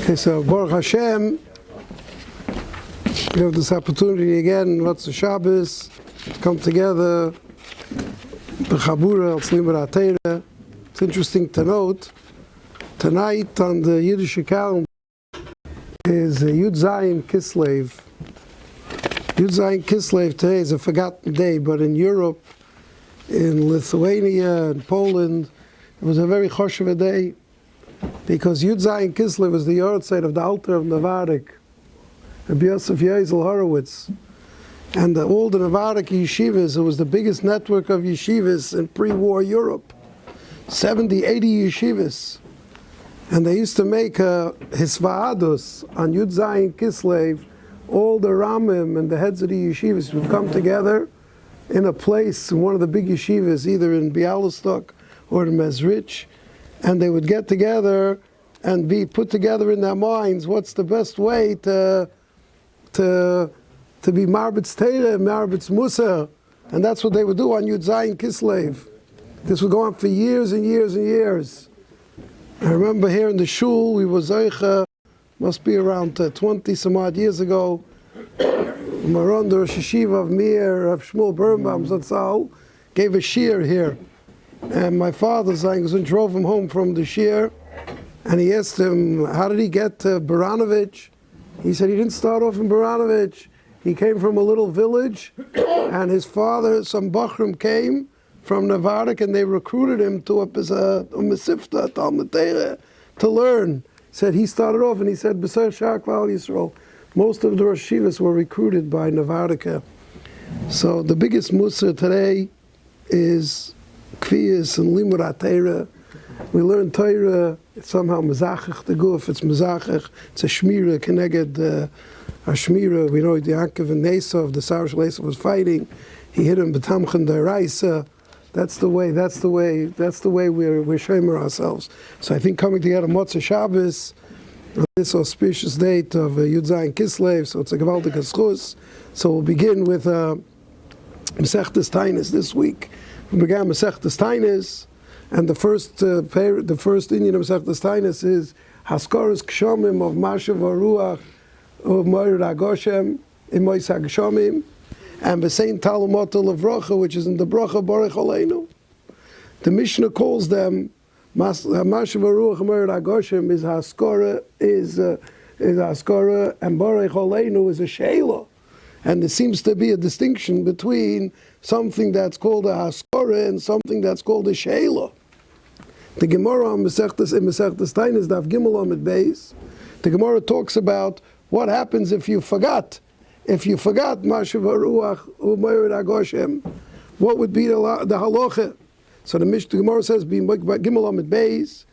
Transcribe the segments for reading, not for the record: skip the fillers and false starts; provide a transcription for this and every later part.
Okay, so Baruch Hashem, we have this opportunity again, what's the Shabbos, to come together, the Chabura, it's Limud HaTorah. It's interesting to note, tonight on the Yiddish calendar is Yud Zayin Kislev. Yud Zayin Kislev today is a forgotten day, but in Europe, in Lithuania and Poland, it was a very choshev day, because Yud Zayin Kislev was the yahrzeit of the Alter of Navardik, Rabbi Yosef Yezel Horowitz. And all the Navardik yeshivas, it was the biggest network of yeshivas in pre-war Europe. 70, 80 yeshivas. And they used to make hisva'adus on Yud Zayin Kislev. All the Ramim and the heads of the yeshivas would come together in a place, one of the big yeshivas, either in Bialystok or in Mezrich, and they would get together and be put together in their minds what's the best way to be Marbitz Teire, Marbitz Musa, and that's what they would do on Yud Zayin Kislev. This would go on for years and years and years. I remember here in the shul, we were Zeicha, must be around 20 some odd years ago, Maron the Rosh Yeshiva of Mir, of Shmuel Birnbaum Zatzal, gave a shiur here. And my father drove him home from the shiur, and he asked him, how did he get to Baranovich? He said he didn't start off in Baranovich. He came from a little village, and his father, some Bachrim, came from Navardik, and they recruited him to a Mesifta, Talmud Torah, to learn. He said he started off, and he said, B'ser Shar Klal Yisrael. Most of the Rosh Yeshivas were recruited by Navardika. So the biggest Musa today is Kviyas and Limud HaTorah. We learn Torah, it's somehow Mezachach the Guf, it's Mezachach, it's a Shmira, Keneged Shmira. We know the Yaakov and Nesov, the Sarash Lesov was fighting. He hit him B'tamchen Daraisa. That's the way we're Shomer ourselves. So I think coming together Motzei Shabbos, on this auspicious date of Yud Zayin Kislev, so it's a gewaltige schus. So we'll begin with Masechtas Tainis this week. We began Masechtas Tainis, and the first Indian of Masechtas Tainis is Haskaras Kshomim of Masiv HaRuach of Moed HaGoshem in Mois HaGshomim, and the same Talmud Levrocha, which is in the Brocha Baruch Aleinu. The Mishnah calls them Masiv HaRuach of Moed HaGoshem is Haskara, is Haskara, and Baruch Aleinu is a Sheila. And there seems to be a distinction between something that's called a Haskara and something that's called a Sheila. The Gemara in Masechtas Tainis, Daf Gimel Amud Beis, the Gemara talks about what happens if you forgot. If you forgot Masiv HaRuach U'Moed HaGoshem, what would be the halacha? So the Gemara says, Gimel Amud Beis,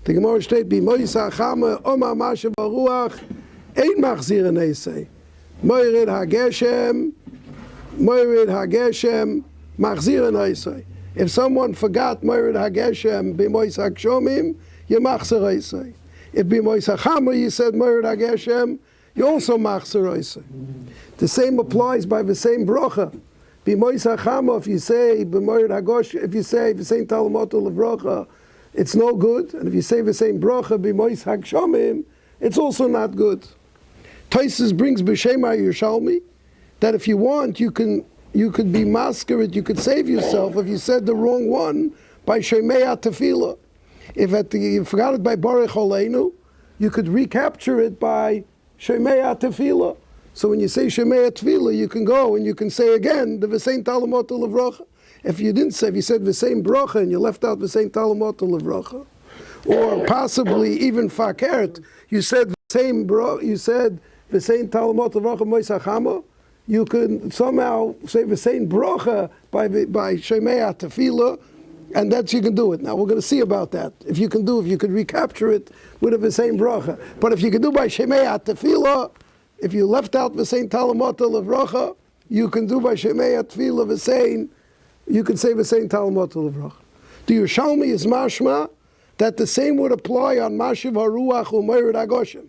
the Gemara states, B'moisa Chama Oma Masiv HaRuach Ein Machzir Neisei. Moirid HaGeshem, Machzir Neisei. If someone forgot Moirid HaGeshem b'mois HaGshomim, you machzir Neisei. If b'mois HaChama you said Moirid HaGeshem, you also machzir Neisei. The same applies by the same brocha. B'mois HaChama, if you say b'moirid HaGoshem, if you say Talmud Levrocha, it's no good. And if you say the same brocha b'mois HaGshomim, it's also not good. Taisus brings b'Shema Yerushalmi that if you want, you could be masquerade, you could save yourself if you said the wrong one by Shemei Tefillah. If you forgot it by Baruch Aleinu, you could recapture it by Shemei Tefillah. So when you say Shemei Tefillah, you can go and you can say again the V'sein Talmud Levrocha. If you didn't say, if you said V'sein Brocha and you left out V'sein Talmud Levrocha, or possibly even Fakert, you said V'sein Brocha, you said V'sein Talmud Levrocha Mois HaChama, you can somehow say V'sein Brocha by Shemei Tefillah, and that you can do it. Now we're going to see about that. If you could recapture it with a V'sein Brocha. But if you can do by Shemei Tefillah, if you left out V'sein Talmud Levrocha, you can do by Shemei Tefillah V'sein, you can say V'sein Talmud Levrocha. The Yerushalmi is mashma that the same would apply on Masiv HaRuach U'Moed HaGoshem.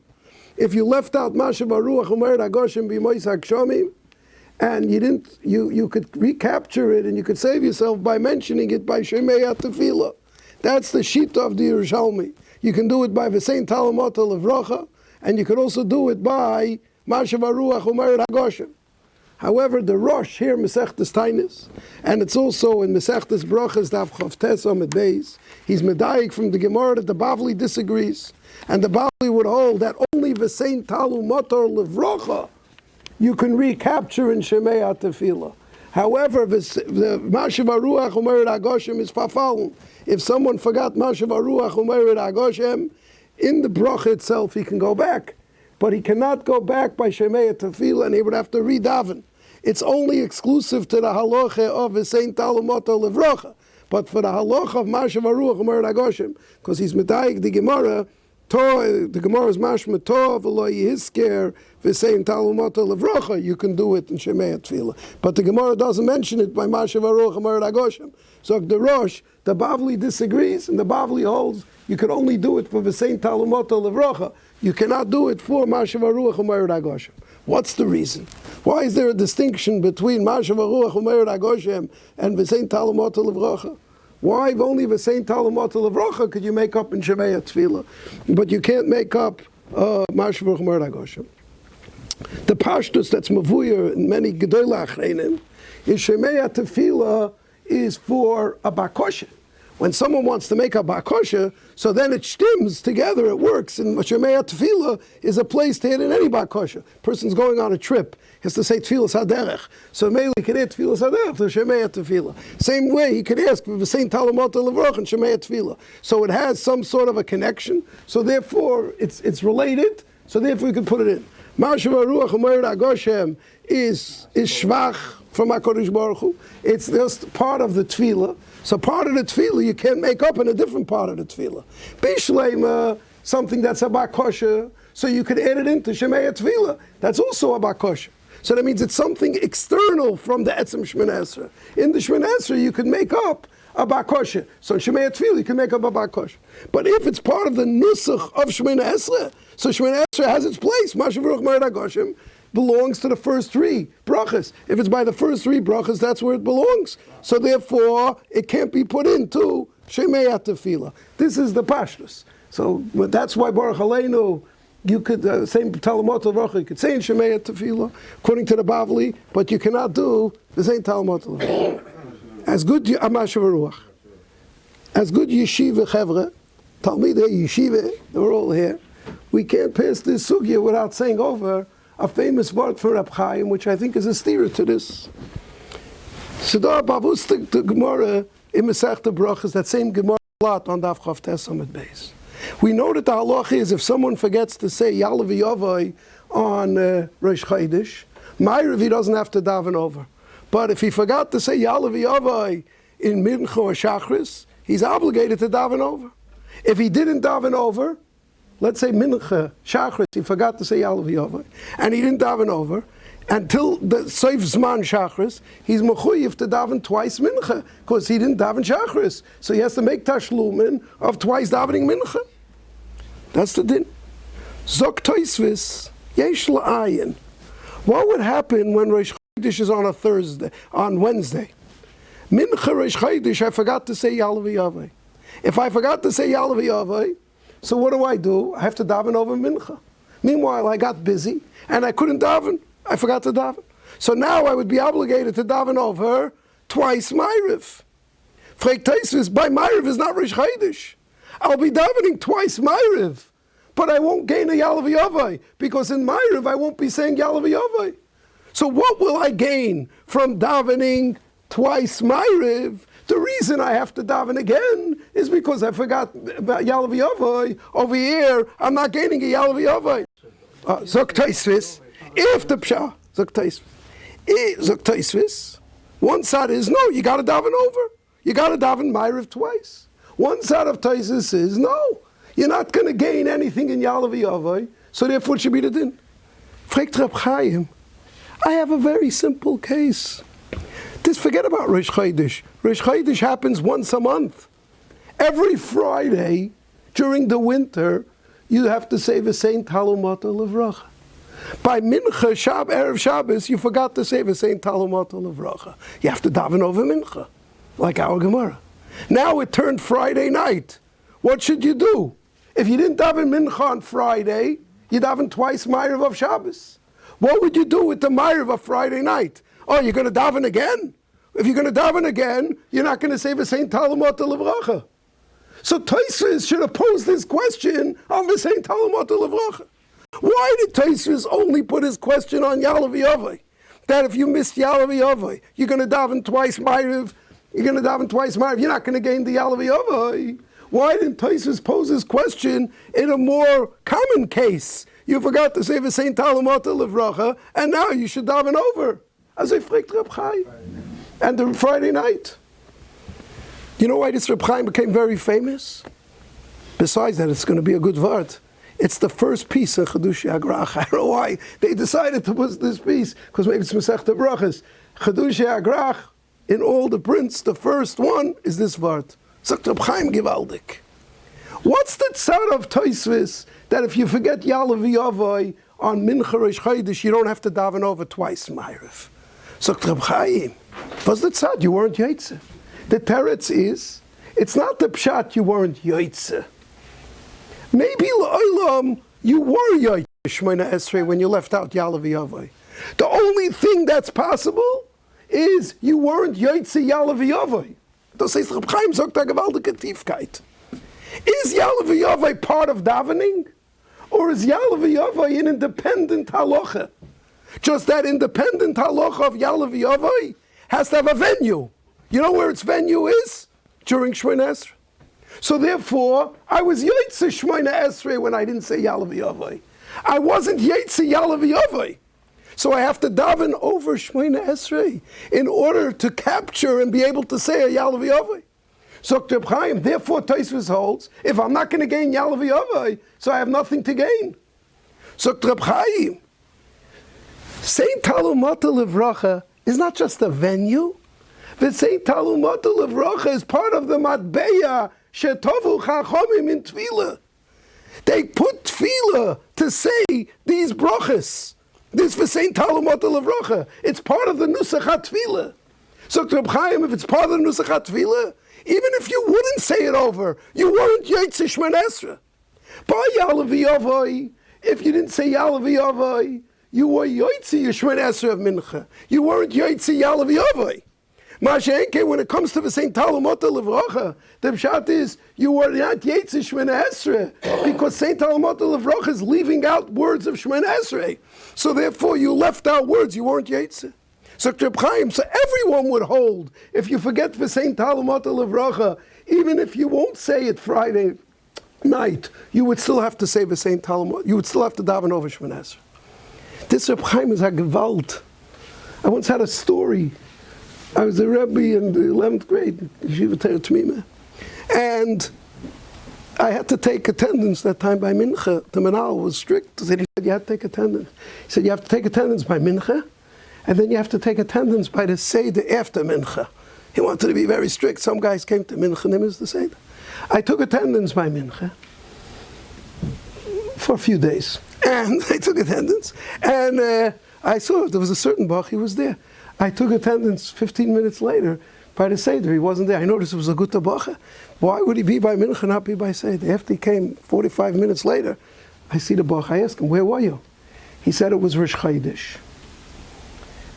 If you left out Masiv HaRuach U'Moed HaGoshem b'mois HaGshomim, and you could recapture it and you could save yourself by mentioning it by Shemei Tefillah. That's the shita of the Yerushalmi. You can do it by V'sein Talmud Levrocha, and you could also do it by Mashav HaRuach U'Mered HaGoshem. However, the Rosh here, Mesechtes Tainis, and it's also in Mesechtes Brachas, Daf Chav Tes Amud Beis, he's medayik from the Gemara that the Bavli disagrees, and the Bavli would hold that only V'sein Talu Motor Levrocha you can recapture in Shemei HaTefillah. However, the Mashav HaRuach U'Mered HaGoshem is Fafalun. If someone forgot Mashav HaRuach U'Mered HaGoshem, in the bracha itself he can go back. But he cannot go back by Shemei HaTefillah, and he would have to redaven. It's only exclusive to the halacha of V'sein Talu Motor Levrocha. But for the halacha of Mashav HaRuach U'Mered HaGoshem, because he's medayik the Gemara, the Gemara is mashma tov v'lo yihisker v'sein talu motor levrocha. You can do it in Shemei HaTefillah, but the Gemara doesn't mention it by Mashav HaRuach U'Mered HaGoshem. So the Rosh, the Bavli disagrees, and the Bavli holds you could only do it for v'sein talu motor levrocha. You cannot do it for Mashav HaRuach U'Mered HaGoshem. What's the reason? Why is there a distinction between Mashav HaRuach U'Mered HaGoshem and v'sein talu motor levrocha? Why only V'sein Talu Motor Levrocha could you make up in Shemei HaTefillah, but you can't make up Mashav HaRuach U'Mered HaGoshem? The pashtus that's mavuyer in many Gedolei Achreinim is Shemei HaTefillah is for a bakosha. When someone wants to make a bakosha, so then it stims together, it works. And Shemei HaTefillah is a place to hit in any bakosha. Person's going on a trip, he has to say Tfilas HaDerech. So maybe he could add Tfilas HaDerech to Shemei HaTefillah. Same way, he could ask for the same Talu Motor Levrocha and Shemei HaTefillah. So it has some sort of a connection, so therefore it's related, so therefore we could put it in. Mashav HaRuach U'Mered HaGoshem is shvach from HaKadosh Baruch Hu. It's just part of the Tefillah. So part of the Tefillah you can't make up in a different part of the Tefillah. Bishleima, something that's a bakosha, so you could add it into Shemei HaTefillah. That's also a bakosha. So that means it's something external from the Etzem Shemona Esrei. In the Shemona Esrei you could make up a bakosha. So in Shemei HaTefillah you can make up a bakosha. But if it's part of the nusach of Shemona Esrei, so Shemona Esrei has its place. Mashav HaRuach U'Mered HaGoshem belongs to the first three brachas. If it's by the first three brachas, that's where it belongs. So therefore, it can't be put into Shemei HaTefillah. This is the pashtus. So that's why Baruch Aleinu, you could same Talu Motor Levrocha, you could say in Shemei HaTefillah, according to the Bavli, but you cannot do the same Talu Motor Levrocha. As good Mashav HaRuach, as good yeshiva chevra, Talmidei yeshiva, they're all here. We can't pass this sugya without saying over a famous word for Reb Chaim, which I think is a steer to this. Sedar Bavus the Gemara in Masechta Brachas, that same Gemara lot on Daf Chav Tes Amud Beis. We know that the halacha is if someone forgets to say Yalav Yavai on Rosh Chodesh, Ma'ariv he doesn't have to daven over. But if he forgot to say Yalav Yavai in Mincha or Shachris, he's obligated to daven over. If he didn't daven over, let's say Mincha, Shachris, he forgot to say Yalav Yavai, and he didn't daven over, until the Seif Zman Shachris, he's mechuyev to daven twice Mincha, because he didn't daven Shachris. So he has to make tashlumin of twice davening Mincha. That's the din. Zok Toisvis, Yesh La'ayin. What would happen when Rosh Chodesh is on a Thursday, on Wednesday? Mincha Rosh Chodesh, I forgot to say Yalav Yavai. If I forgot to say Yalav Yavai, so what do? I have to daven over Mincha. Meanwhile, I got busy, and I couldn't daven. I forgot to daven. So now I would be obligated to daven over twice Ma'ariv. Frek Taisvis, by Ma'ariv is not Rosh Chodesh. I'll be davening twice Ma'ariv, but I won't gain a Yalav Yavai, because in Ma'ariv I won't be saying Yalav Yavai. So what will I gain from davening twice Ma'ariv? The reason I have to daven again is because I forgot about Yalav Yavai. Over here, I'm not gaining a Yalav Yavai. Zok Taisvis. If the Pshah, Zok Taisvis, one side is no, you got to daven over. You got to daven Ma'ariv twice. One side of Taisvis is no, you're not going to gain anything in Yalav Yavai, so therefore it should be the din. Frekt Reb Chaim, I have a very simple case. Just forget about Rosh Chodesh. Rosh Chodesh happens once a month. Every Friday during the winter, you have to say the same Talu Motor Levrocha. By Mincha, Erev Shabbos, you forgot to say the same Talu Motor Levrocha. You have to daven over Mincha, like our Gemara. Now it turned Friday night. What should you do? If you didn't daven Mincha on Friday, you daven twice Ma'ariv of Shabbos. What would you do with the Ma'ariv of Friday night? Oh, you're going to daven again? If you're going to daven again, you're not going to say V'sein Talmud Levracha. So Tosfos should have posed this question on V'sein Talmud Levracha. Why did Tosfos only put his question on Yalav Yavai? That if you missed Yalav Yavai, you're going to daven twice Ma'ariv. You're going to daven twice Ma'ariv. You're not going to gain the Yalav Yavai. Why didn't Tosfos pose his question in a more common case? You forgot to say V'sein Talmud Levracha, and now you should daven over. As I fragt Reb Chaim. And the Friday night. You know why this Reb Chaim became very famous? Besides that, it's going to be a good word. It's the first piece of Chedushei Agrach. I don't know why they decided to put this piece, because maybe it's Masechta Brachas. Chedushei Agrach, in all the prints, the first one is this word. Sagt Reb Chaim Givaldik. What's the tzad of Tosfos that if you forget Yalav Yavai on Mincha Rosh Chodesh, you don't have to daven over twice Ma'ariv? Sagt Reb Chaim, what's the tzad? You weren't Yaitze. The teretz is, it's not the pshat you weren't Yaitze. Maybe L'olam, you were Yaitze Shemona Esrei when you left out Yalav Yavai. The only thing that's possible is you weren't Yaitze Yalav Yavai. Das heißt, Reb Chaim sagt da gewaltige Tiefkeit. Is Yalav Yavai part of davening? Or is Yalav Yavai an independent halacha? Just that independent halacha of Yalav Yavai has to have a venue. You know where its venue is? During Shemona Esrei. So therefore, I was Yaitze Shemona Esrei when I didn't say Yalav Yavai. I wasn't Yaitze Yalav Yavai. So I have to daven over Shemona Esrei in order to capture and be able to say a Yalav Yavai. So Reb Chaim, therefore Tosfos holds, if I'm not going to gain Yalav Yavai, so I have nothing to gain. So Reb Chaim, V'sein Talmud Levracha is not just a venue. V'sein Talmud Levracha is part of the Matbeya Shetovu Chachomim in Tefillah. They put Tefillah to say these brachas. This V'sein Talmud Levracha. It's part of the Nusach HaTefillah. So Reb Chaim, if it's part of the Nusach HaTefillah, even if you wouldn't say it over, you weren't Yaitze Shemona Esrei. By Yalav Yavai, if you didn't say Yalav Yavai, you were Yaitze Shemona Esrei of Mincha. You weren't Yaitze Yalav Yavai. Mashenke, when it comes to the V'sein Talmud Levracha, the pshat is you were not Yaitze Shemona Esrei because V'sein Talmud Levracha is leaving out words of Shemona Esrei. So therefore, you left out words. You weren't Yaitze. So Reb Chaim, so everyone would hold if you forget V'sein Talmud Levracha, even if you won't say it Friday night, you would still have to say V'sein Talmud. You would still have to daven over Shemona Esrei. This Reb Chaim is a gewalt. I once had a story. I was a Rebbe in the 11th grade, Yeshiva Torah T'mimah, and I had to take attendance that time by Mincha. The Manal was strict. He said you had to take attendance. He said you have to take attendance by Mincha, and then you have to take attendance by the Seder after Mincha. He wanted to be very strict. Some guys came to Mincha and they missed the Seder. I took attendance by Mincha for a few days. And I took attendance. And I saw there was a certain Bach, he was there. I took attendance 15 minutes later by the Seder. He wasn't there. I noticed it was a Gutta Bacha. Why would he be by Mincha, not be by Seder? After he came 45 minutes later, I see the Bach. I asked him, where were you? He said it was Rosh Chodesh.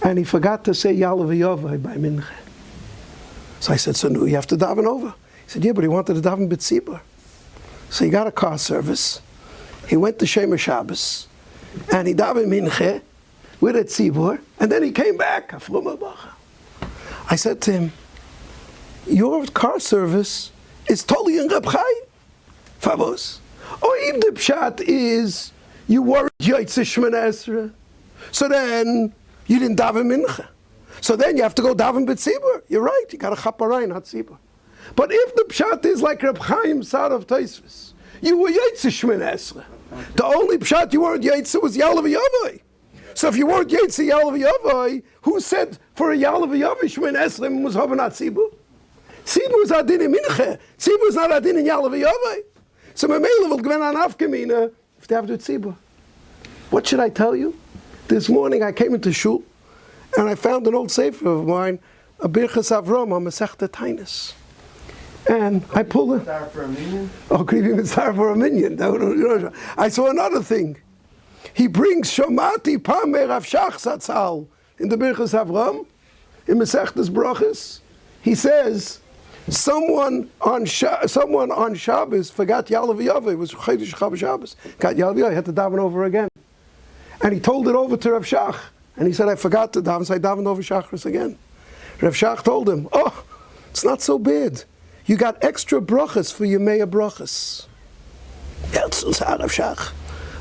And he forgot to say Yalav Yavai by Mincha. So I said, so no, you have to daven over. He said, yeah, but he wanted to daven B'tzibur. So he got a car service. He went to Shema Shabbos. And he davened Mincha with a tzibur, and then he came back. I said to him, your car service is totally in Reb Chaim. Favos. Or if the pshat is, you weren't Yaitze Shemona Esrei, so then you didn't daven Mincha. So then you have to go daven b'tzibur. You're right, you got a chaparai, not tzibur. But if the pshat is like Reb Chaim Sar of Tosfos, you were Yaitze Shemona Esrei. The only pshat you weren't Yaitze was Yalav Yavai. So if you weren't Yaitze Yalav Yavai, who said for a Yalav Yavai Shemona Esrei was not tzibur? Tzibur is adin in Mincha. Tzibur is not adin in Yalav Yavai. So Mamela will gven an afkamina if they have to tzibur. What should I tell you? This morning I came into shul and I found an old sefer of mine, a Birchas Avram on Masechta Tainis. And I pulled it. For a minion? Oh, could even start for a minion. I saw another thing. He brings Shomati Pamei Rav Shach Zatzal in the Birchas Avram, in Masechtas Brachas. He says, someone on Shabbos forgot Yalav Yava. It was Chodesh Chav Shabbos. Got Yalav Yava, had to daven over again. And he told it over to Rav Shach. And he said, I forgot to daven, so I davened over Shachris again. Rav Shach told him, oh, it's not so bad. You got extra brachas for your Meya brachas. Herzl sagt Rav Shach.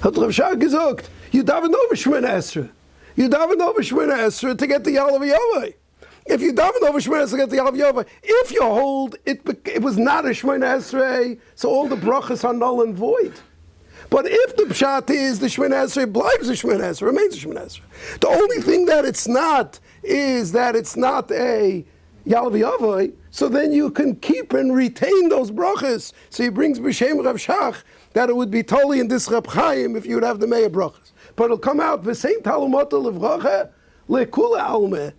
Hat Rav Shach gesagt, you davened over Shemona Esrei. You davened over Shemona Esrei to get the Yalav Yava. If you daven over Shemona Esrei to get the Yalav Yava, if you hold, it was not a Shemona Esrei, so all the brachas are null and void. But if the pshat is the Shemona Esrei bleibt the Shemona Esrei, remains the Shemona Esrei. The only thing that it's not is that it's not a Yalav Yava, so then you can keep and retain those brachas. So he brings B'Shem Rav Shach that it would be totally in this Reb Chaim if you would have the Meya brachas. But it'll come out v'sein talumata levracha lekula almeh.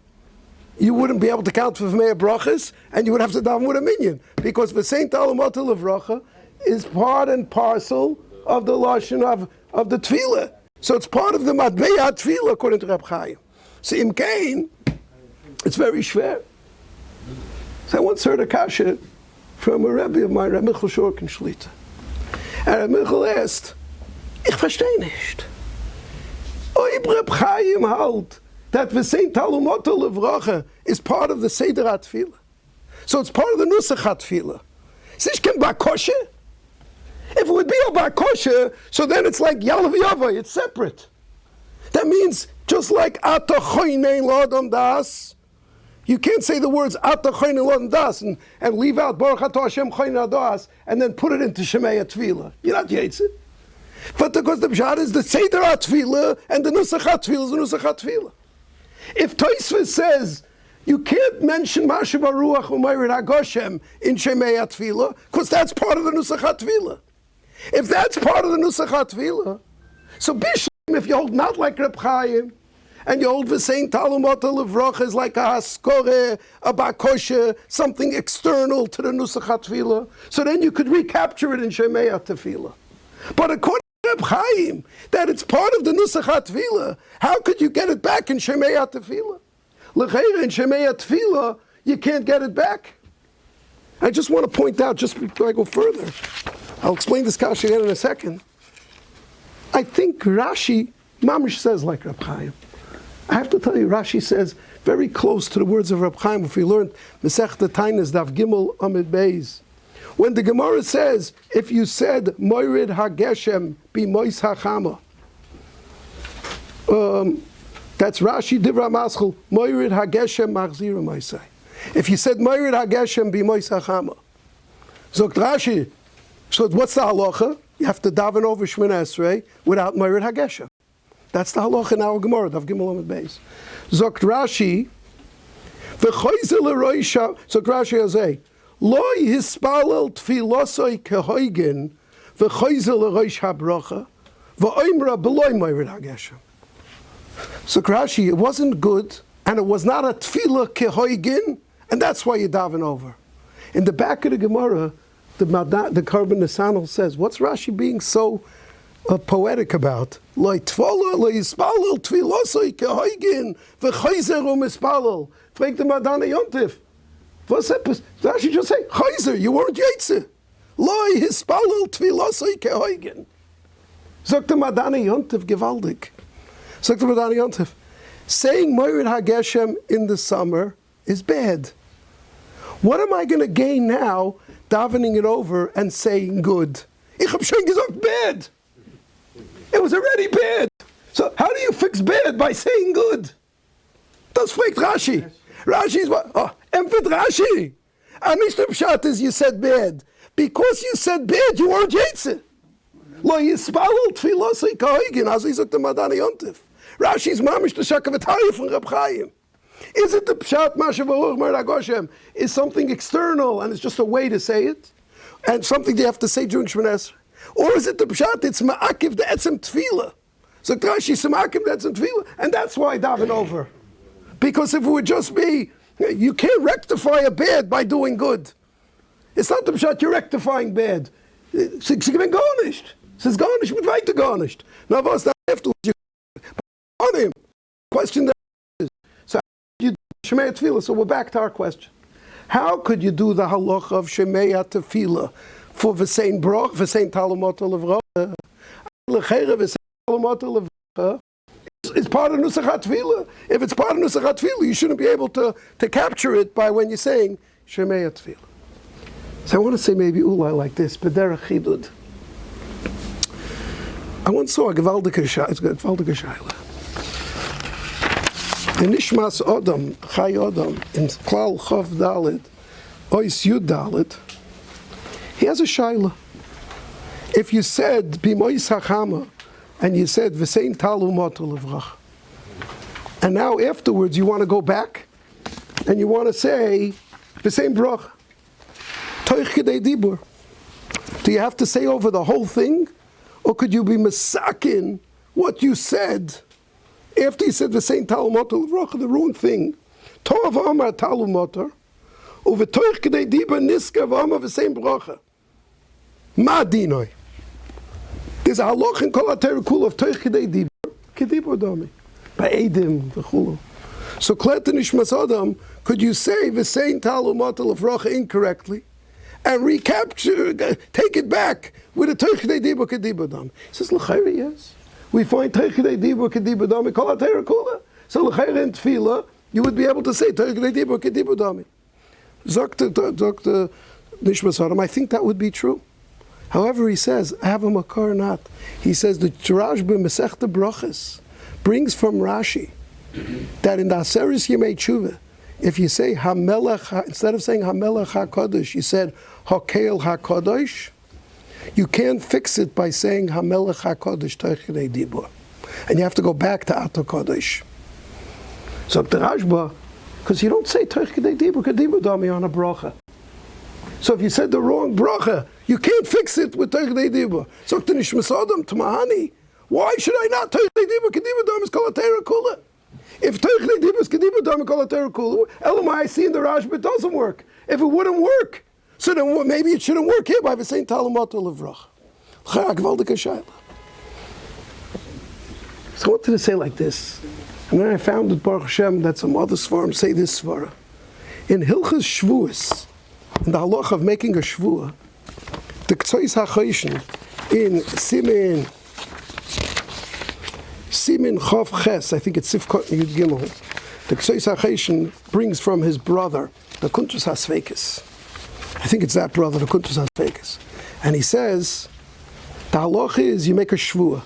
You wouldn't be able to count for Meya brachas, and you would have to daven with a minyan, because v'sein talumata levracha is part and parcel of the lashon of the tefillah. So it's part of the matbeya tefillah according to Reb Chaim. So im kain, it's very schwer. So I once heard a kasha from a Rebbe of mine, Reb Michal Shork in Shlita. And Reb Michal asked, ich verstehe nicht. Oib Reb Chaim halt that v'sein talumata levracha is part of the Seder HaTefillah. So it's part of the Nusach HaTefillah. Sish ken bakoshe? If it would be a bakoshe, so then it's like Yalav Yava, it's separate. That means, just like Ata Choynein L'Adam Das, you can't say the words Ata Choynein L'Adam Das and leave out Baruch Atah Hashem Choynein Das and then put it into Shemei HaTefillah. You're not Yetzit. But because the Pshat is the Seder HaTefillah and the Nusach HaTefillah is the Nusach HaTefillah. If Tosfos says you can't mention Masiv HaRuach U'Mayrid HaGoshem in Shemei HaTefillah, because that's part of the Nusach HaTefillah. If that's part of the Nusach HaTefillah, so Bishlam, if you hold not like Reb Chaim, and you hold v'sein talumata levracha is like a haskore, a bakoshe, something external to the Nusach HaTefillah, so then you could recapture it in Shemei HaTefillah. But according to Reb Chaim, that it's part of the Nusach HaTefillah, how could you get it back in Shemei HaTefillah? L'cheira in Shemei HaTefillah, you can't get it back. I just want to point out, just before I go further, I'll explain this kasha again in a second. I think Rashi, Mamish says like Reb Chaim. I have to tell you, Rashi says very close to the words of Reb Chaim. If we learned Masechta Tainas Daf Gimel Amid Beis, when the Gemara says, if you said Moirid HaGeshem Bi Mois HaChama, that's Rashi Divra Maschel Moirid HaGeshem Machzira Moisai. If you said Moirid HaGeshem Bi Mois HaChama, Zogt Rashi, so what's the halacha? You have to daven over Shemona Esrei without Moirid HaGeshem. That's the halacha in our Gemara, Daf Gimel Amid Beis. Zogt Rashi, v'choizel l'roisha, Zogt Rashi Azeh, Loi hispalel tfilosoi kehoigen, v'choizel l'roish habracha, v'oimra b'loi Moirid HaGeshem. Zogt Rashi, it wasn't good, and it was not a tefillah kehoigen, and that's why you daven over. In the back of the Gemara, the Karban Nesanel says, what's Rashi being so poetic about? Lo yitfola, lo yispalel, tfilosoi kehoigin, v'chayzer u'mispalel. Frag the Madana Yontif. What's that? Rashi just say, chayzer, you weren't Yetzir. Lo yispalel, tfilosoi kehoigin. Sagt the Madana Yontif gewaldig. Sagt the Madana Yontif. Saying Moirid HaGeshem in the summer is bad. What am I going to gain now davening it over and saying good? Ich hab schon gesagt bad. It was already bad. So how do you fix bad by saying good? Das fragt Rashi. Rashi is what? Oh, empet Rashi. And Mr. Pshat is you said bad. Because you said bad, you weren't Yetzir. Lo yispalel tfilosei kahoigin, as he sagt the Madana Yontif. Rashi's mamish the shakavatari from Reb Chaim. Is it the Pshat Masiv HaRuach U'Mayrid HaGoshem is something external and it's just a way to say it? And something they have to say during Shemona Esrei? Or is it the Pshat, it's Ma'akiv the Etzem Tefillah? So Rashi is Ma'akiv the Etzem Tefillah, and that's why I daven over. Because if it would just be, you can't rectify a bad by doing good. It's not the Pshat, you're rectifying bad. Sie gewinnen gar nicht. says garnished, mit weiter garnished. Now was that afterwards? You on him. Question that is. So you do Shemaya Tefillah. So we're back to our question. How could you do the halacha of Shemaya Tefillah for V'sein Broch, V'sein Talumot Levracha? L'cheira V'sein Talumot Levracha is part of Nusach HaTefillah. If it's part of Nusach HaTefillah, you shouldn't be able to capture it by when you're saying Shemaya Tefillah. So I want to say maybe Ulai like this, B'derech Chidud. I once saw a gewaltige Shaila. In Nishmas Odom, Chai Odom, in Klal Chav Dalet, Ois Yud Dalet, he has a Shaila. If you said B'mois HaChama, and you said V'sein Talumot Levrach, and now afterwards you want to go back, and you want to say V'sein Broch, Toich Kedei Dibur. Do you have to say over the whole thing? Or could you be masakin what you said after you said V'sein Talumot Levrach, the wrong thing? Tov Amar Talumot, over Toich Kedei Dibur Niska V'Amar V'sein Brocha. Ma Dinoi. There's a halach in Kol HaTerah of Toich Kedei Dibur, Kedibur Dami, by Eidim v'chulu. So Klet Nishmas Adam, could you say V'sein Talumot Levrach incorrectly and recapture, take it back with a Toich Kedei Dibur Kedibur Dami? He says, L'chayra, yes. We find Toich Kedei Dibur Kedibur Dami Kol HaTerah Kula. So L'chayra in Tefillah, you would be able to say Toich Kedei Dibur Kedibur Dami. Dr. Nishmas Adam, I think that would be true. However, he says, I have a makar or not. He says the Rashba Masechta Brachas brings from Rashi that in the Aseres Yemei Tshuva, if you say Hamelech, instead of saying Hamelech HaKadosh, you said Hakel HaKadosh, you can't fix it by saying Hamelech HaKadosh Toich Kedei Dibur. And you have to go back to Ato Kadosh. So the Rashba, because you don't say Toich Kedei Dibur Kedibur Dami on a bracha. So if you said the wrong bracha, you can't fix it with Toich Kedei Dibur. So to Nishmas Adam, to Mahani, why should I not Toich Kedei Dibur Kedibur Dami is Kol HaTerah Kula? If Toich Kedei Dibur is Kedibur Dami Kol HaTerah Kula, Elamai I see in the Rashba it doesn't work. If it wouldn't work, so then maybe it shouldn't work here by the same Talumot Levrach. So I wanted to say like this, and then I found that Baruch Hashem that some other svarim say this svara. In Hilchas Shvuas, in the halach of making a shvua, the Ktsois HaChoshen in Simin Chav Ches, I think it's Sifkot Yud Gimel, the Ktsois HaChoshen brings from his brother, the Kuntus HaSveikis. I think it's that brother, the Kuntus HaSveikis. And he says, the halach is you make a shvua.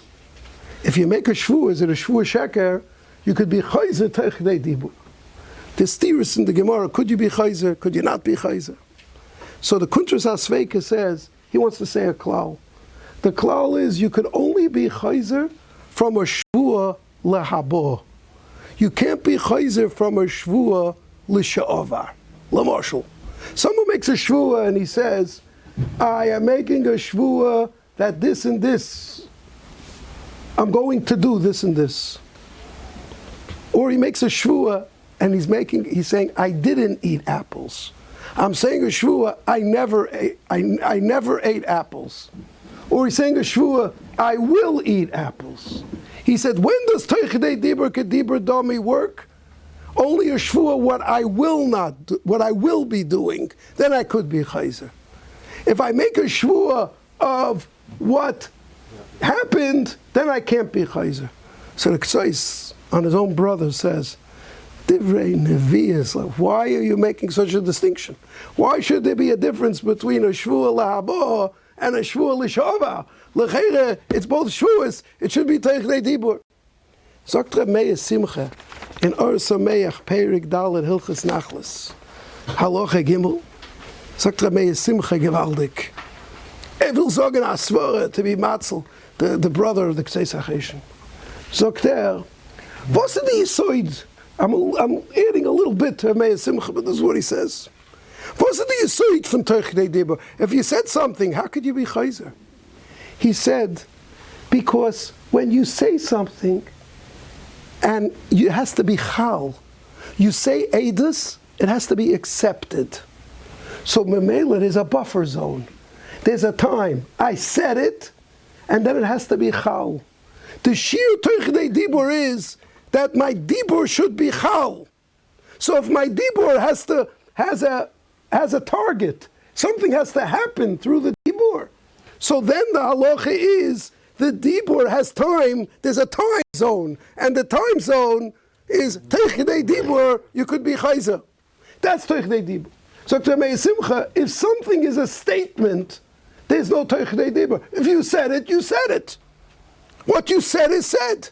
If you make a shvua, is it a shvua sheker, you could be chayzer Toich Kedei Dibur. The steers in the Gemara, could you be chayzer, could you not be chayzer? So the Kuntus HaSveika says, he wants to say a klal. The klal is you could only be chayzer from a shvua lehabo. You can't be chayzer from a shvua l'sha'avar, l'marshal. Someone makes a shvua and he says, I am making a shvua that this and this, I'm going to do this and this. Or he makes a shvua and he's saying, I didn't eat apples. I'm saying a shvua, I never ate apples. Or he's saying a shvua, I will eat apples. He said, when does Toich Kedei Dibur Kedibur Dami work? Only a shvua what I will be doing, then I could be chayzer. If I make a shvua of what happened, then I can't be chayzer. So the Ktsois on his own brother says, Divrei Nevi'is, why are you making such a distinction? Why should there be a difference between a shvua lahabo and a shvua l'shava? L'cheire, it's both shvuas, it should be Toich Kedei Dibur. Sagt Reb Meir Simcha, in Or Sameach, Perik Dalet Hilchas Nachlas, Halacha Gimel, sagt Reb Meir Simcha gewaldig. Will sagen a svara to be Matzel, the brother of the Ktsois HaChoshen. Sagt was is the yisoid? I'm adding a little bit to Meir Simcha, but this is what he says. Was is the yisoid from Toich Kedei Dibur? If you said something, how could you be chayzer? He said, because when you say something, and it has to be chal, you say edus, it has to be accepted. So memela is a buffer zone. There's a time I said it, and then it has to be chal. The shiur toichdei dibur is that my dibur should be chal. So if my dibur has a target, something has to happen through the dibur. So then the halacha is the dibur has time. There's a time zone, and the time zone is toichdei dibur. You could be chayzer. That's toichdei dibur. So if something is a statement, there's no toichdei dibur. If you said it, you said it. What you said is said.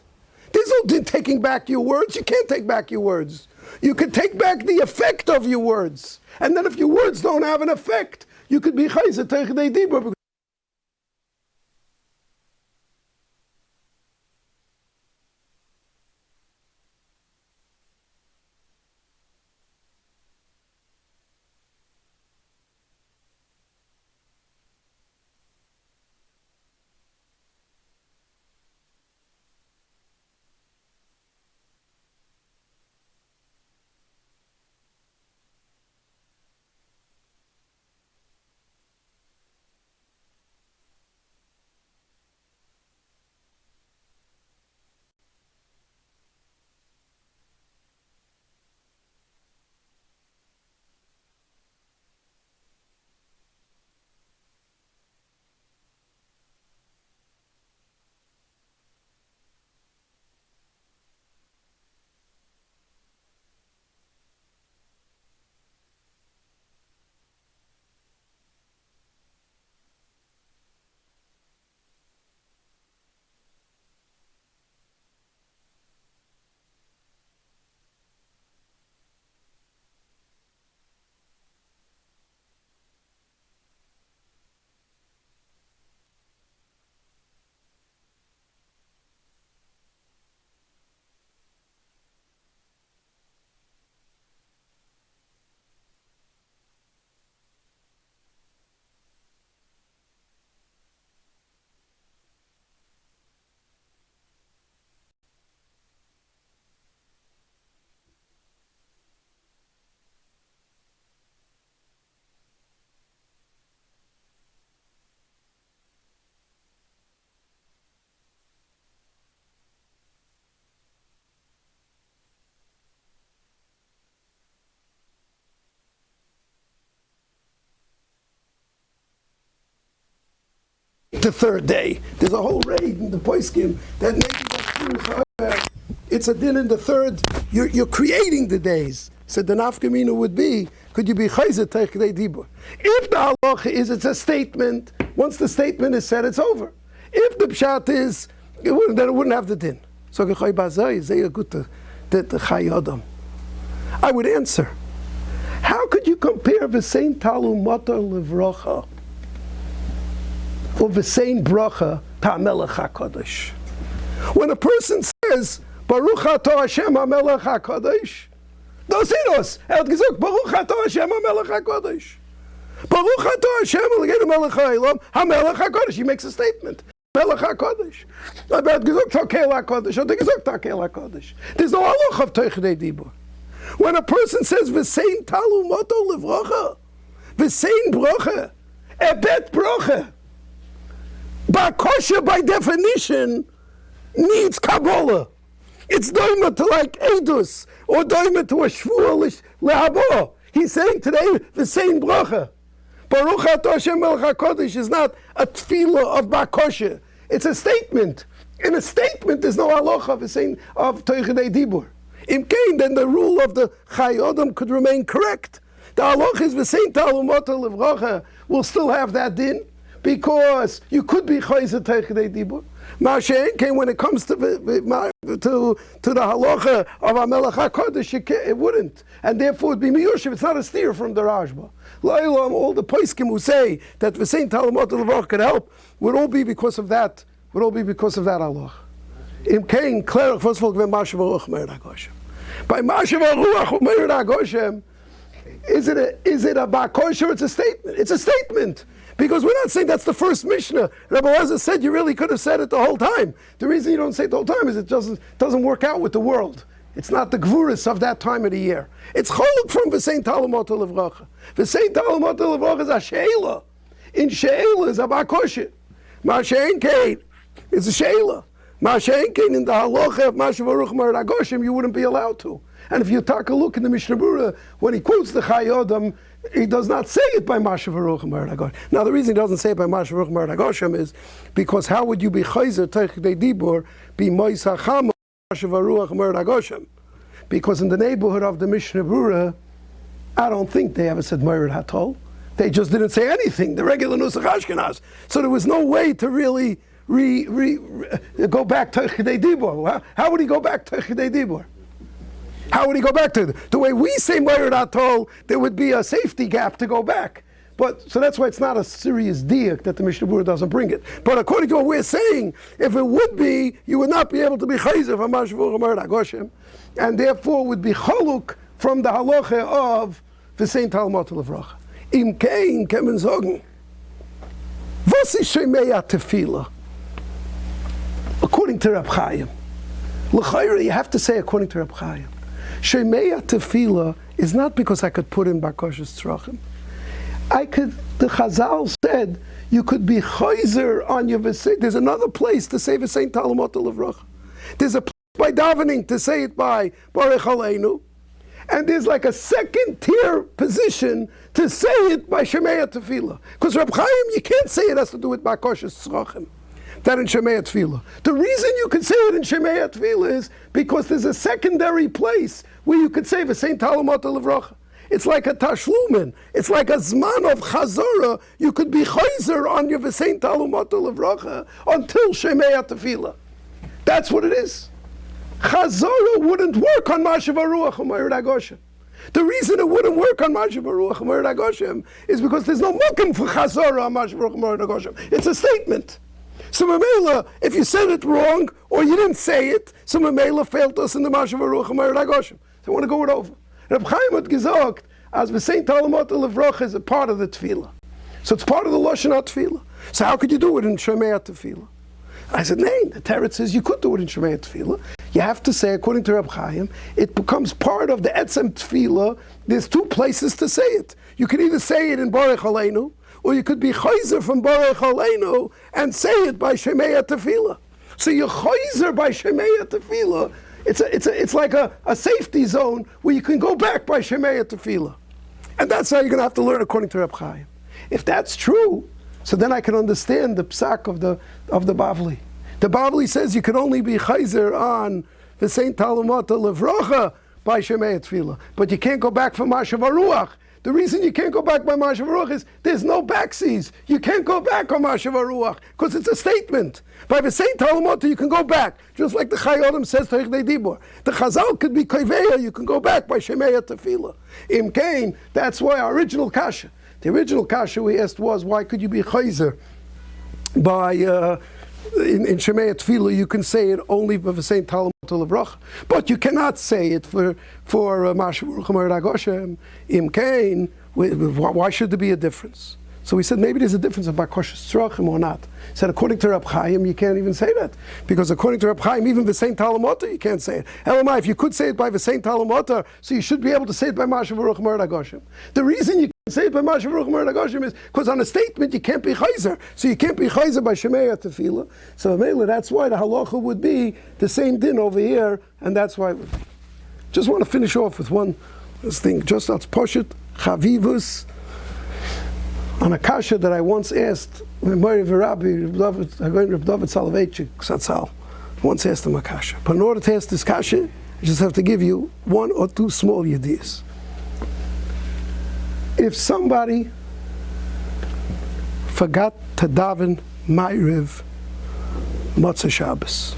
There's no taking back your words. You can't take back your words. You can take back the effect of your words. And then if your words don't have an effect, you could be chayzer toichdei dibur. The third day. There's a whole raid in the poskim that maybe it's a din in the third. You're creating the days. So the nafkamina would be, could you be chayzer toichdei dibur? If the halacha is it's a statement, once the statement is said, it's over. If the pshat is, then it wouldn't have the din. So I would answer, how could you compare the same talum matar levracha or the same bracha ta'melech HaKadosh? When a person says, Baruch atah Hashem HaMelech HaKadosh, dosinos, hat gesagt, Baruch atah Hashem HaMelech HaKadosh. Baruch atah Hashem HaMelech HaKadosh. He makes a statement. Melech HaKadosh. Er hat gesagt, Takel HaKadosh. Hat gesagt, Takel HaKadosh. There's no halach of toichdei dibur. When a person says, V'sein talum mato levracha, V'sein bracha, ebet bracha, Bakosha, by definition, needs Kabbalah. It's doima to like Edus, or doima to a Shvuah Lehabo. He's saying today the same bracha. Baruch atah Hashem Melech HaKadosh is not a tefillah of Bakosha. It's a statement. In a statement, there's no halacha of toichdei dibur. In Cain, then the rule of the Chai Adam could remain correct. The halacha is v'sein talum matar levracha will still have that din, because you could be chayzer toichdei dibur. Ma'ashen came when it comes to the halacha of HaMelech HaKadosh, it wouldn't, and therefore it would be miyushiv. It's not a steer from the Rashba. All the poskim who say that the same talum matar levracha could help would all be because of that. Would all be because of that halacha. Im Cain, clear first of all, when Masiv Ruach Meir Agoshem. By Masiv Ruach Meir Agoshem, is it a bakosher? It's a statement. It's a statement. Because we're not saying that's the first Mishnah. Rabbi Elazar said you really could have said it the whole time. The reason you don't say it the whole time is it doesn't work out with the world. It's not the gvuris of that time of the year. It's choluk from v'sein talum matar levracha. V'sein talum matar levracha is a she'ela. In she'ela is a bakosher. Ma'ashein Cain. It's a sheila. Ma'ashenkin in the halacha of Mashiv Aruch Mered Agoshim, you wouldn't be allowed to. And if you take a look in the Mishnah Berurah, when he quotes the Chai Odom, he does not say it by Mashiv Aruch Mered Agoshim. Now the reason he doesn't say it by Mashiv Aruch Mered Agoshim is because how would you be Chayzer Teichidei Dibur be Moisa Chama Mashiv Aruch Mered Agoshim? Because in the neighborhood of the Mishnah Berurah, I don't think they ever said Mered Hatol. They just didn't say anything, the regular Nusach Ashkenaz. So there was no way to really go back to Chidei Dibur. How would he go back to Chidei Dibur? How would he go back to it? The way we say Mered Atol, there would be a safety gap to go back. But so that's why it's not a serious diak that the Mishnah Berurah doesn't bring it. But according to what we're saying, if it would be, you would not be able to be chayzer from Mashiv Aruch Mered Agoshim, and therefore would be choluk from the halacha of the Saint Talmud Levracha. Im kein kemen sagen, was ist Shemei Tefillah? According to Reb Chaim, l'chayra, you have to say according to Reb Chaim. Shemei Tefillah is not because I could put in Bakoshes Tzrachim. The Chazal said you could be chayzer on your V'sein. There's another place to say V'sein Talmud Levracha. There's a place by davening to say it by Baruch Aleinu. And there's like a second tier position to say it by Shemei Tefillah. Because Reb Chaim, you can't say it has to do with Bakoshes Tzrachim. That in Shemei Tefillah. The reason you can say it in Shemei Tefillah is because there's a secondary place where you could say V'sein Talmud Levracha. It's like a tashlumin. It's like a zman of chazorah. You could be chayzer on your V'sein Talmud Levracha until Shemei Tefillah. That's what it is. Chazorah wouldn't work on Mashiv Aruch Mered Agoshim. The reason it wouldn't work on Mashiv Aruch Mered Agoshim is because there's no mukim for chazorah on Mashiv Aruch Mered Agoshim. It's a statement. So Mamela, if you said it wrong or you didn't say it, so Mamela failed us in the Mashiv Aruch Mered Agoshim. So I want to go it over. Reb Chaim had gesagt, as V'sein Talmud Levracha is a part of the Tefillah. So it's part of the Lashon HaTefillah. So how could you do it in Shemei Tefillah? I said, no, the Teretz says you could do it in Shemei Tefillah. You have to say, according to Reb Chaim, it becomes part of the Etzem Tefillah. There's two places to say it. You can either say it in Baruch Aleinu, or you could be chayzer from Baruch Aleinu and say it by Shemei Tefillah. So you're chayzer by Shemei Tefillah. It's like a safety zone where you can go back by Shemei Tefillah. And that's how you're going to have to learn according to Reb Chaim. If that's true, so then I can understand the psak of the Bavli. The Bavli says you can only be chayzer on V'sein Talmud Levracha by Shemei Tefillah, but you can't go back from Mashiv Aruch. The reason you can't go back by Mashiv Aruch is there's no backseas. You can't go back on Mashiv Aruch because it's a statement. By V'sein Talmud you can go back, just like the Chai Odom says to Chidei Dibur. The Chazal could be Koiveya, you can go back by Shemei Tefillah. Im Kain, that's why our original kasha. The original kasha we asked was, why could you be chayzer by in Shemei Tefillah? You can say it only for V'sein Talmud Levracha, but you cannot say it for Mashiv Aruch Mered Agoshim. Im Kain, why should there be a difference? So we said maybe there's a difference about Bakoshes Tzrachim or not. He said according to Reb Chaim you can't even say that, because according to Reb Chaim even V'sein Talmud you can't say it. Elamai, if you could say it by V'sein Talmud, so you should be able to say it by Mashiv Aruch Mered Agoshim. The reason you can't say it by Mashiv Aruch Mered Agoshim is because on a statement you can't be chayzer. So you can't be chayzer by Shemei Tefillah. So that's why the halacha would be the same din over here, and that's why it would be. Just want to finish off with one thing. Just as Poshet Chavivus. On a kasha that I once asked, Moriv Rabbi Reb David Soloveitchik Zatzal, once asked him a kasha. But in order to ask this kasha, I just have to give you one or two small yediyas. If somebody forgot to daven Ma'ariv Motzei Shabbos,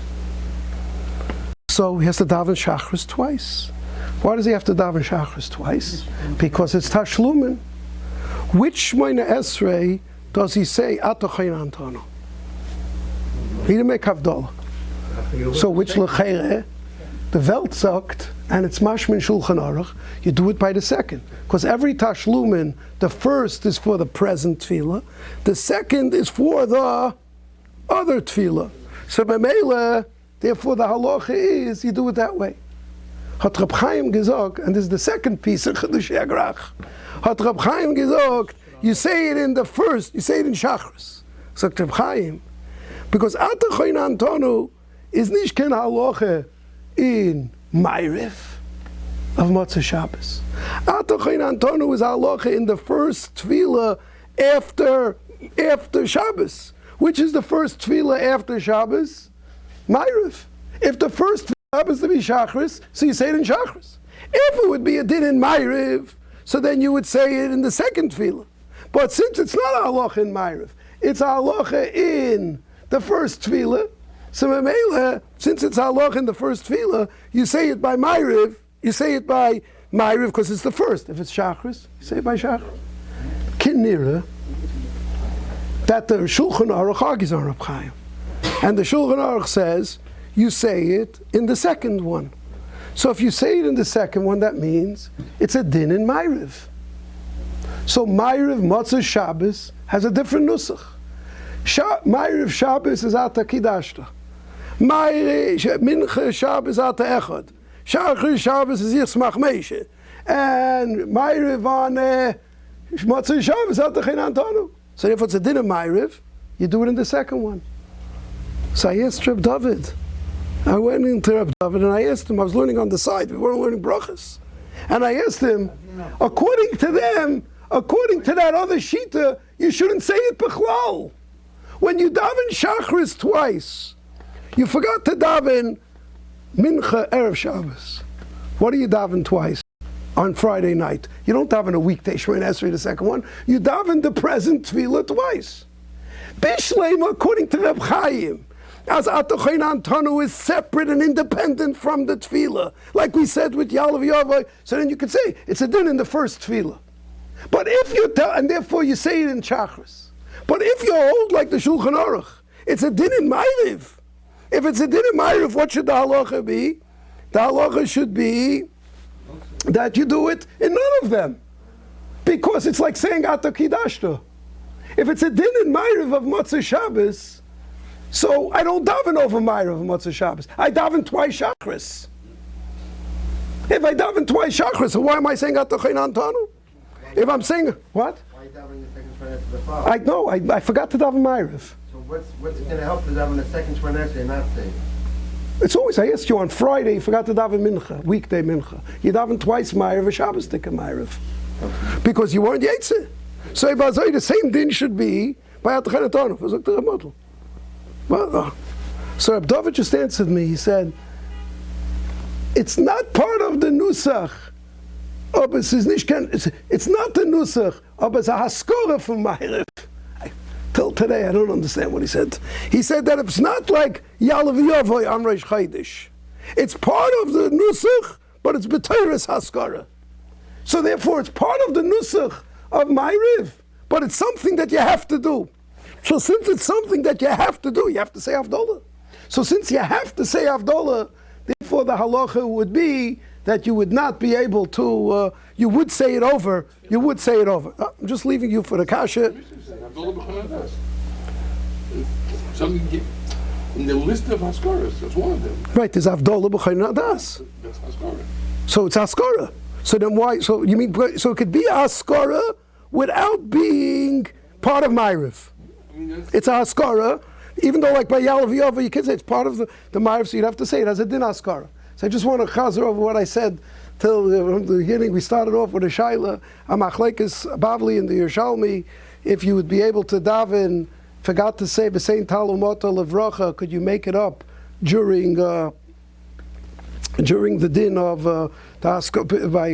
so he has to daven Shachris twice. Why does he have to daven Shachris twice? Because it's Tashlumin. Which Shmoyne Esrei does he say Atochayin Antano? He didn't make Havdalah. So which Lechere? The Welt sagt, and it's Mashmin Shulchan Aruch, you do it by the second. Because every Tashlumin, the first is for the present Tefillah, the second is for the other Tefillah. So B'meila, therefore the halacha is, you do it that way. Hat Reb Chaim gesagt, and this is the second piece of Chedushei Agrach. Hat Reb Chaim gesagt, you say it in the first, you say it in Shachris. Sagt Reb Chaim, Because Atachoin Antonu is nicht kein halacha in Ma'ariv of Motzei Shabbos. Atachoin Antonu is halacha in the first tefillah after Shabbos. Which is the first tefillah after Shabbos? Ma'ariv. If the first tefillah happens to be Shachris, so you say it in Shachris. If it would be a din in Ma'ariv, so then you would say it in the second tefillah. But since it's not a halacha in Ma'ariv, it's a halacha in the first tefillah, so Memela, since it's a halacha in the first tefillah, you say it by Ma'ariv, because it's the first. If it's Shachris, you say it by Shachris. Kinira, that the Shulchan Aruch argues on Reb Chaim. And the Shulchan Aruch says, you say it in the second one. So if you say it in the second one, that means it's a din in Ma'ariv. So Ma'ariv Motzei Shabbos has a different nusach. Ma'ariv Shabbos is Ata Kidashta. Ma'ariv Mincha Shabbos Ata Echad. Shachar Shabbos is Yitzmach Meishe. And Ma'ariv on Motzei Shabbos Ata Chen Antonu. So if it's a din of Ma'ariv, you do it in the second one. So I asked Reb David. I went into Reb David and I asked him, I was learning on the side, we weren't learning brachas. And I asked him, according to them, according to that other shita, you shouldn't say it b'chlal. When you daven Shachris twice, you forgot to daven Mincha Erev Shabbos. What do you daven twice? On Friday night. You don't daven a weekday Shemini Esrei, the second one. You daven the present tefillah twice. Bishlema, according to Reb Chaim, as Atachoin Antonu is separate and independent from the tefillah, like we said with Yalav Yavai, so then you could say it's a din in the first tefillah. But if you and therefore you say it in Shachris. But if you hold like the Shulchan Aruch, it's a din in Ma'ariv. If it's a din in Ma'ariv, what should the halacha be? The halacha should be that you do it in none of them, because it's like saying Ata Kidashta. If it's a din in Ma'ariv of Motzei Shabbos, so I don't daven over Ma'ariv of Motzei Shabbos. I daven twice Shachris. If I daven twice Shachris, so why am I saying Ata Chen Antonu? If I'm saying what? Why are you davening the second Shemini Esrei before? I know. I forgot to daven Ma'ariv. So what's going to help to daven the second Shemini Esrei and not say? It's always, I asked you on Friday, you forgot to daven Mincha, weekday Mincha. You daven twice Ma'ariv, a Shabbos Dika Ma'ariv. Because you weren't Yetzir. So the same din should be by Ata Chen Antonu. So Reb David just answered me, he said, it's not part of the Nusach. It's not the Nusach, but it's a Haskora from Ma'ariv. Till today, I don't understand what he said. He said that it's not like Yalav Yavoy Amreish Chaydish. It's part of the Nusach, but it's B'teiras Haskara. So therefore, it's part of the Nusach of Ma'ariv, but it's something that you have to do. So since it's something that you have to do, you have to say Havdalah. So since you have to say Havdalah, therefore the halacha would be that you would not be able to, you would say it over. You would say it over. I'm just leaving you for the kasha. Something in the list of Haskaras, that's one of them. Right, there's Avdolah B'Chayin Das. That's Haskara. So it's Haskara. So then why, so you mean, so it could be Haskara without being part of Ma'ariv. It's a Haskara, even though like by Yalav Yava, you can say it's part of the Ma'ariv, so you'd have to say it as a din Haskara. So I just want to chazer over what I said till from the beginning. We started off with a Shaila, Amachlekes Bavli in the Yerushalmi. If you would be able to daven, forgot to say V'sein Talumota Levracha, could you make it up during the din of by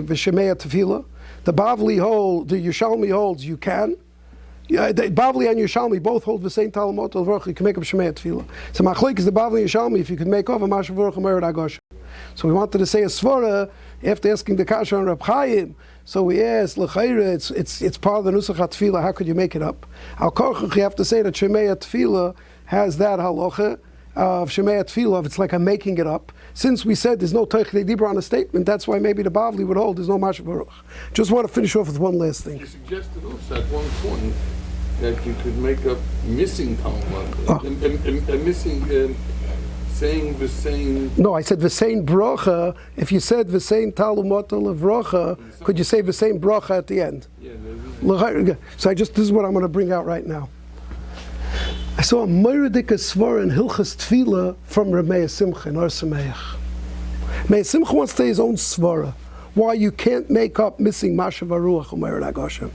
V'Shemei Tefillah? The Bavli hold, the Yerushalmi holds you can. Yeah, the Bavli and Yerushalmi both hold the same Talmud Al-Vruch. You can make up Shemei Tefillah. So Machlik is the Bavli and Yerushalmi. If you could make up a Mashav Vruch Mered Agosh. So we wanted to say a svara after asking the kasha on Reb Chaim. So we asked L'chayra, it's part of the Nusach HaTefillah. How could you make it up? Al Korchach, you have to say that Shemei Tefillah has that halacha of Shemei Tefillah. It's like I'm making it up. Since we said there's no Teichei Dibra on a statement, that's why maybe the Bavli would hold there's no Mashav Vruch. Just want to finish off with one last thing. You suggested also at one point that you could make up missing Talmud, missing saying the same. No, I said the same bracha. If you said the same Talmud Levracha, could you say the same bracha at the end? Yeah. So this is what I'm going to bring out right now. saw a Moiridik Svara in Hilchas Tefillah from Reb Meir Simcha in Or Sameach. Meir Simcha wants to say his own Svara. Why you can't make up missing Mashav HaRuach U'Mered HaGoshem.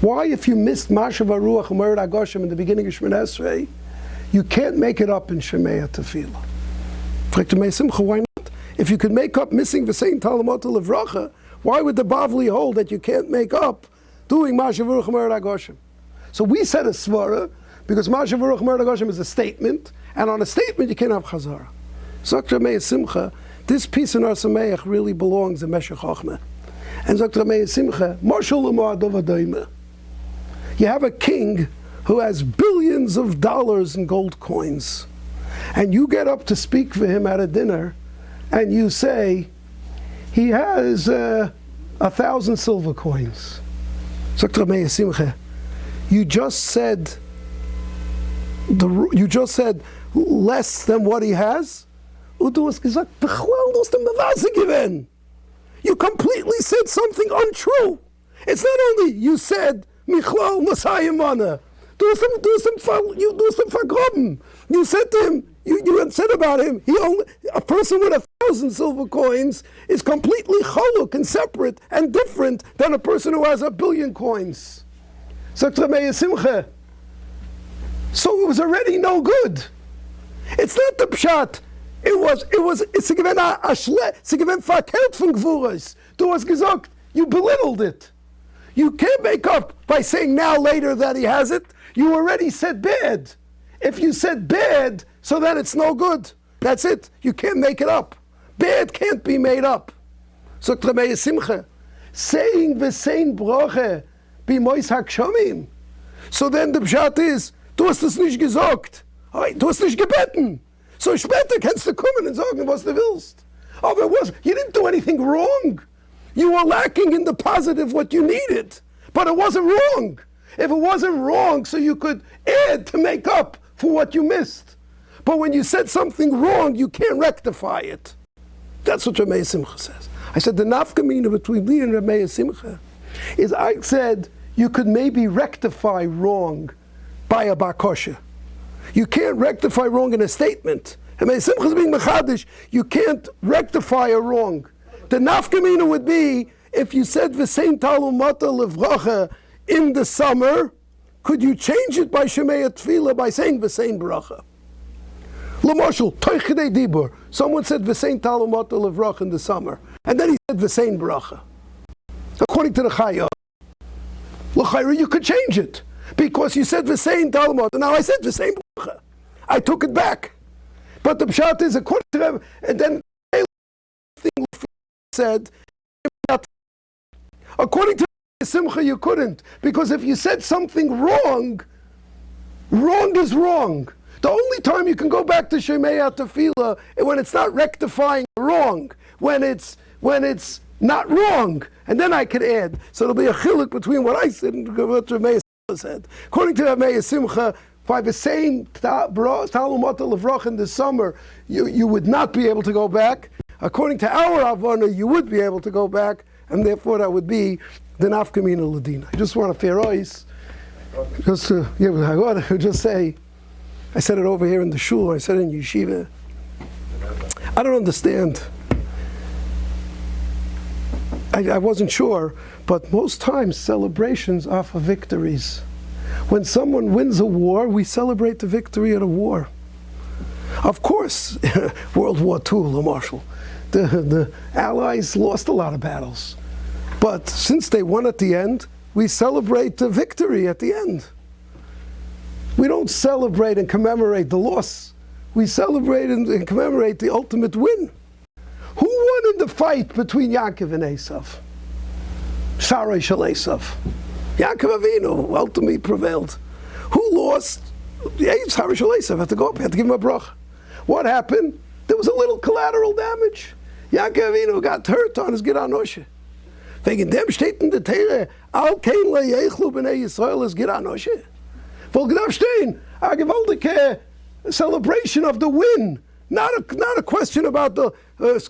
Why if you missed Mashav HaRuach U'Mered HaGoshem in the beginning of Shemoneh Esrei, you can't make it up in Shemei Tefillah. Fragt Meir Simcha, why not? If you could make up missing V'sein Talamot Levracha, why would the Bavli hold that you can't make up doing Mashav HaRuach U'Mered HaGoshem? So we said a Svara, because Mashav HaRuach U'Mered HaGoshem is a statement, and on a statement you can't have Chazara. Dr. Meir Simcha, this piece in Or Sameach really belongs in Meshech Chochmah. And Dr. Meir Simcha, Marshal L'Mo'adov Adoyme. You have a king who has billions of dollars in gold coins, and you get up to speak for him at a dinner, and you say, he has 1,000 silver coins. Dr. Meir Simcha, you just said less than what he has? You completely said something untrue. It's not only you said Michlal Messiah Mana. You said to him, you said about him, a person with 1,000 silver coins is completely chaluk and separate and different than a person who has 1 billion coins. So it was already no good. It's not the pshat. It's given verkehrt von Gvuras. Du hast gesagt, you belittled it. You can't make up by saying now later that he has it. You already said bad. If you said bad, so then it's no good. That's it. You can't make it up. Bad can't be made up. So Meir Simcha, saying v'sein broche b'mois hakshamim. So then the pshat is, du hast es nicht gesagt. Du hast nicht gebeten. So später kannst du kommen und sagen, was du willst. Aber you didn't do anything wrong. You were lacking in the positive what you needed. But it wasn't wrong. If it wasn't wrong, so you could add to make up for what you missed. But when you said something wrong, you can't rectify it. That's what Reb Meir Simcha says. I said the nafkamina between me and Reb Meir Simcha is I said you could maybe rectify wrong by a bakosha. You can't rectify wrong in a statement. Reb Meir Simcha is being mechadish. You can't rectify a wrong. The nafkamina would be if you said v'sein talumata levracha in the summer, could you change it by Shemei Tefillah by saying v'sein bracha? L'moshel, toichidei dibur. Someone said v'sein talumata levracha in the summer, and then he said v'sein bracha. According to the Chayah, l'chayra you could change it because you said v'sein talumata. Now I said v'sein bracha. I took it back, but the pshat is according to them, and then thing said according to Simcha you couldn't, because if you said something wrong, wrong is wrong. The only time you can go back to Shemei Tefillah is when it's not rectifying wrong, when it's not wrong, and then I can add. So there'll be a chiluk between what I said and what Reb Meir Simcha said. According to Reb Meir Simcha, by the same Talumot Levrach in the summer, you would not be able to go back. According to our Havana, you would be able to go back, and therefore that would be the nafkamina ladina. I just want to fair ice, just I want to just say, I said it over here in the shul, I said it in yeshiva. I don't understand. I wasn't sure, but most times celebrations are for victories. When someone wins a war, we celebrate the victory of a war. Of course, World War II, Le Marshal, the Allies lost a lot of battles. But since they won at the end, we celebrate the victory at the end. We don't celebrate and commemorate the loss. We celebrate and commemorate the ultimate win. Who won in the fight between Yaakov and Esav? Sarai shel Esav. Yaakov Avinu ultimately prevailed. Who lost? Sarai shel Esav had to go up, had to give him a brach. What happened? There was a little collateral damage. Yaakov Avinu got hurt on his Gid Anoshe. Wegen dem steht in der Teire, al kein leyechlu b'nei Yisrael is Gid Anoshe. Vol gedav stehen, a gewaltige celebration of the win. Not a question about the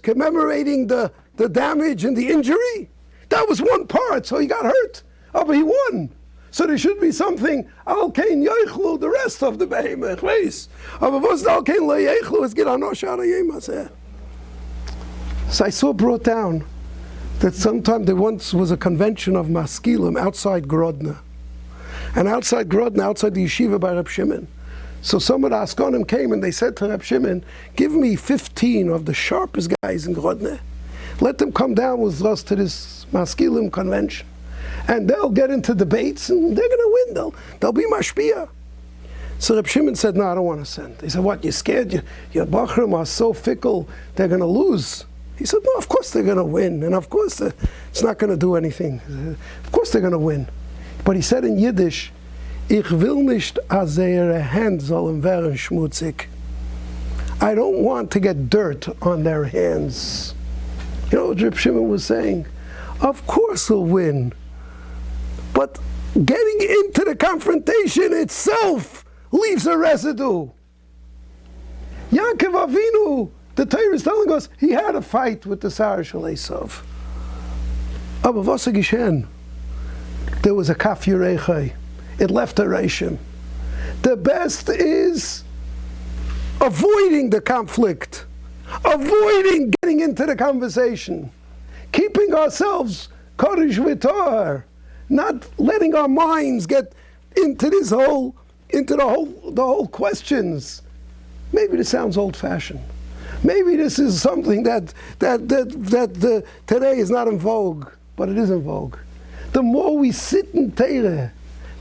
commemorating the damage and the injury. That was one part, so he got hurt. Oh, but he won. So there should be something, Al Kain Yoichlu, the rest of the Behemach, weiss. Aber was Al Kain Lo Yoichlu is Gid Anosh HaRayim Hazeh. So I saw brought down that sometime there once was a convention of Maskilim outside Grodno. And outside Grodno, outside the yeshiva by Reb Shimon. So some of the Askonim came and they said to Reb Shimon, give me 15 of the sharpest guys in Grodno. Let them come down with us to this Maskilim convention. And they'll get into debates and they're going to win. They'll be mashpia. So Reb Shimon said, no, I don't want to send. He said, what, you're scared? Your Bachrim are so fickle, they're going to lose. He said, no, of course they're going to win. And of course it's not going to do anything. Of course they're going to win. But he said in Yiddish, Ich will nicht als ihre Hand sollen werden schmutzig. I don't want to get dirt on their hands. You know what Reb Shimon was saying? Of course they'll win. But getting into the confrontation itself leaves a residue. Yaakov Avinu, the Torah is telling us, he had a fight with the Sarah Shel Esav. Aber was geschehen? There was a kaf yirechai. It left a reishim. The best is avoiding the conflict, avoiding getting into the conversation, keeping ourselves kodesh v'tor, not letting our minds get into the whole questions. Maybe this sounds old-fashioned. Maybe this is something that today is not in vogue, but it is in vogue. The more we sit in Torah,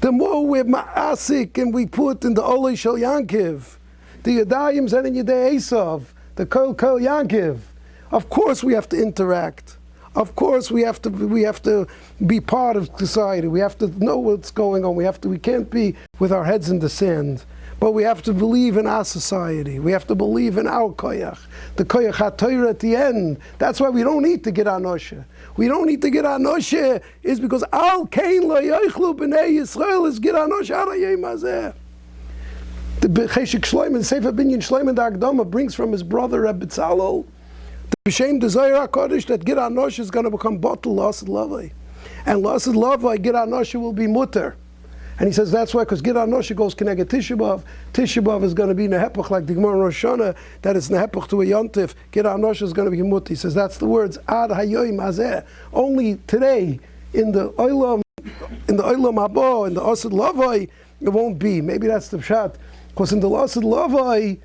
the more we're ma'asik and we put in the Olei Shel Yankiv, the Yadayim Zen and Yadei Esav, the Kol Yankiv. Of course we have to interact. Of course we have to be part of society. We have to know what's going on. We can't be with our heads in the sand. But we have to believe in our society. We have to believe in our koyach. The koyach HaTorah at the end. That's why we don't need to get anoshe. We don't need to get anoshe is because Al Kain Lo Yoichlu B'nei Yisrael is get anoshe HaRayim Hazeh. The Cheshik Shlomo, Sefer Binyan Shlomo the Akdama brings from his brother Reb Tzalel the B'Shem Desire HaKodesh that get anoshe is going to become bottle Lasid Lavai. And Lasid Lavai, get anoshe will be mutter. And he says that's why, because Gid Anoshe goes Keneged Tisha B'Av. Tisha B'Av is going to be Nehepach, like the Gemara in Rosh Hashanah, that it's Nehepach to a Yontif. Gid Anoshe is going to be Mut. He says that's the words Ad Hayoim Hazeh. Only today, in the Olam Haba, in the Asid Lavai, it won't be. Maybe that's the Pshat. Because in the Asid Lavai,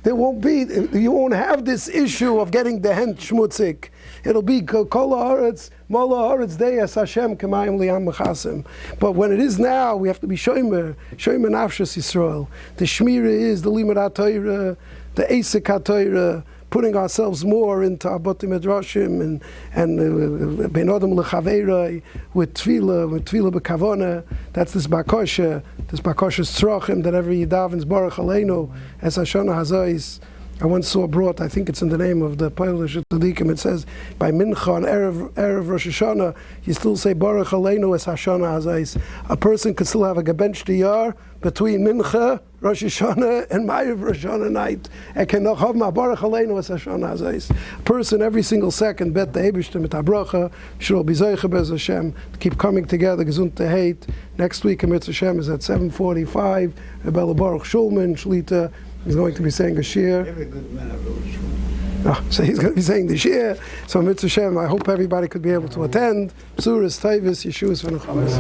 there won't be, you won't have this issue of getting the hand shmutzik. It'll be Kol haaretz, Mola haaretz deyas Hashem k'mayim liyam mechasim. But when it is now, we have to be shomer nafshas Yisrael. The shmira is the limud HaTorah, the esek HaTorah, putting ourselves more into Aboti Midrashim and Ben Adam L'Chaveiroi with Tefillah B'Kavona. That's this Bakosha Tzrochim that every Yidavins Baruch Aleinu as Hashana Hazais. I once saw brought, I think it's in the name of the Polish Tzadikim, it says, by Mincha and Erev Rosh Hashanah, you still say Baruch Aleinu es Hashana Hazais. A person could still have a Gebench Diyar between Mincha, Rosh Hashanah, and Ma'ariv Rosh Hashanah night. And can noch have ma Baruch Aleinu es Hashana Hazais. A person every single second, bet the Eibishter mit HaBracha, should all be Zeicha Bez Hashem, keep coming together, gesund to hate. Next week, Emetz Hashem is at 7:45. Rebbe Baruch Shulman, Shlita, is going to be saying a Shiur. Every good man of So he's going to be saying the Shiur. So Mitzvah Shem, I hope everybody could be able to attend. Psuras, Tavis, Yeshuas, V'Nechamas.